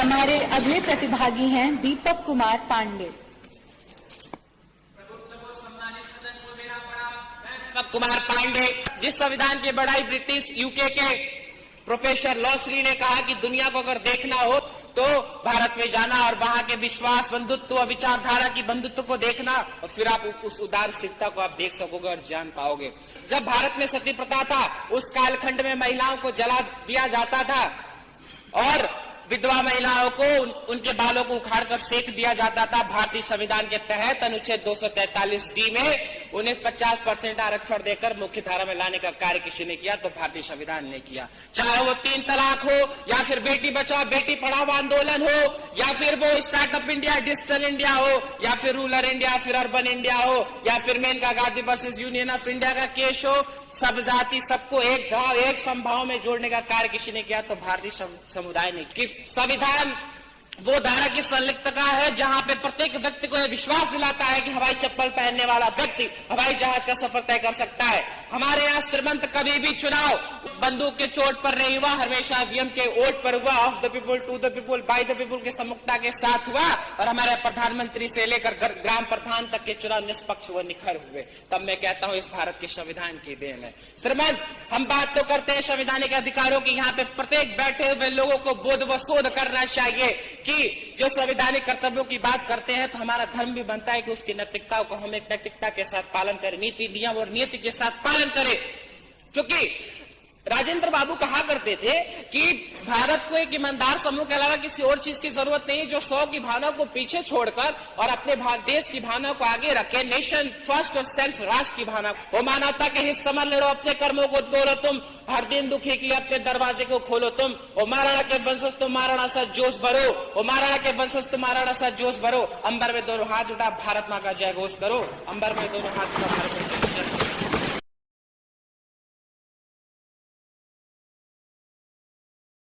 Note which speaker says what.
Speaker 1: हमारे अगले प्रतिभागी हैं दीपक कुमार पांडे।
Speaker 2: दीपक कुमार पांडे, जिस संविधान की बड़ाई ब्रिटिश यूके के प्रोफेसर लॉसरी ने कहा कि दुनिया को अगर देखना हो तो भारत में जाना और वहां के विश्वास, बंधुत्व, विचारधारा की बंधुत्व को देखना, और फिर आप उस उदारशीलता को आप देख सकोगे और जान पाओगे। जब भारत में सती प्रथा था, उस कालखंड में महिलाओं को जला दिया जाता था और विधवा महिलाओं को उनके बालों को उखाड़कर सेक दिया जाता था। भारतीय संविधान के तहत अनुच्छेद 243D में उन्हें 50% आरक्षण देकर मुख्य धारा में लाने का कार्य किसी ने किया तो भारतीय संविधान ने किया। चाहे वो 3 तलाक हो, या फिर बेटी बचाओ बेटी पढ़ाओ आंदोलन हो, या फिर वो स्टार्टअप इंडिया, डिजिटल इंडिया हो, या फिर रूरल इंडिया, फिर अर्बन इंडिया हो, या फिर Maneka Gandhi versus union of India का केस हो। सब जाति सबको एक गांव एक समभाव में जोड़ने का कार्य किसी ने किया तो भारतीय समुदाय ने किया। संविधान वो धारा की संलिप्तता है जहां पे प्रत्येक व्यक्ति को यह विश्वास दिलाता है कि हवाई चप्पल पहनने वाला व्यक्ति हवाई जहाज का सफर तय कर सकता है। हमारे यहाँ श्रीमंत कभी भी चुनाव बंदूक के चोट पर नहीं हुआ, हमेशा वीएम के वोट पर हुआ, of the people, to the people, by the people के सम्मुखता के साथ हुआ। और हमारे प्रधानमंत्री से लेकर ग्राम प्रधान तक के चुनाव निष्पक्ष व निखर हुए। तब मैं कहता हूँ इस भारत के संविधान की देन है। श्रीमंत, हम बात तो करते हैं संवैधानिक अधिकारों की, यहाँ पे प्रत्येक बैठे हुए लोगों को बोध व शोध करना चाहिए कि जो संवैधानिक कर्तव्यों की बात करते हैं तो हमारा धर्म भी बनता है कि उसकी नैतिकता को हम एक नैतिकता के साथ पालन करें, नीति नियम और नीति के साथ पालन करें। क्योंकि राजेंद्र बाबू कहा करते थे कि भारत को एक ईमानदार समूह के अलावा किसी और चीज की जरूरत नहीं है जो 100 की भावना को पीछे छोड़कर और अपने देश की भावना को आगे रखे, नेशन फर्स्ट और सेल्फ, राष्ट्र की भावना। वो मानवता के हित समझ लो, अपने कर्मों को तोड़ो तुम, हर दिन दुखी के लिए अपने दरवाजे को खोलो तुम। ओ महाराणा के वंशज तुम महाराणा सा जोश भरो, ओ महाराणा के वंशज तुम महाराणा सा जोश भरो। अंबर में दोनों हाथ उठा भारत माँ का जय घोष करो, अंबर में दोनों हाथ उठा भारत माँ का जय